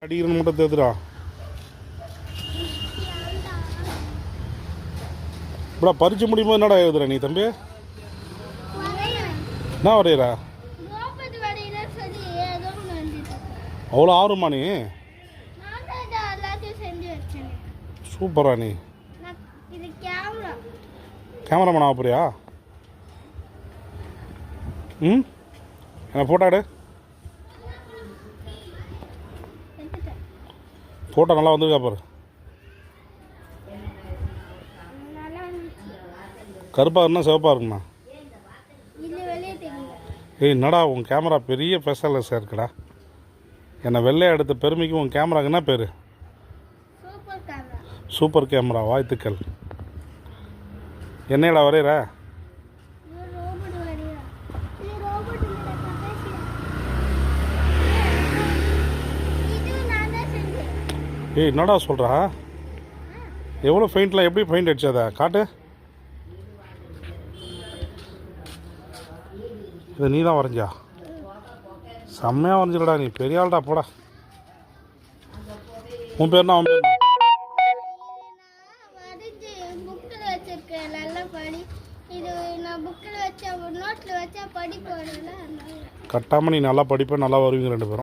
அடிக்கிறன்னு மட்டும் தேத்துடா. இப்படா பறிச்சு முடியும்போது என்னடா எழுதுற நீ தம்பி? என்ன வரைகிறா? அவ்வளோ ஆர்வமா நீ? சூப்பரா நீ கேமராமேன் ஆக போறியா? ம், என்ன ஃபோட்டோ எடு. ஃபோட்டோ நல்லா வந்திருக்கா பாரு. கருப்பாக இருந்தால் சிவப்பாக இருக்குண்ணா. ஏய் என்னடா உன் கேமரா பெரிய ஸ்பெஷலிஸ்டாக இருக்குடா. என்னை வெள்ளையை எடுத்த பெருமைக்கு உன் கேமராக்கு என்ன பேர்? Super camera. வாழ்த்துக்கள். என்னடா வரைகிற? ஏய் என்னடா சொல்கிறா? எவ்வளோ பெயிண்ட்லாம் எப்படி பெயிண்ட் அடிச்சதா காட்டு. இது நீ தான் வரைஞ்சா? செம்மையாக வரைஞ்சிடா நீ, பெரிய ஆள்டா போடா. உன் பேர்னா? அவன் பேர் கட்டாமல் நீ நல்லா படிப்ப, நல்லா வருவீங்க ரெண்டு பேரும்.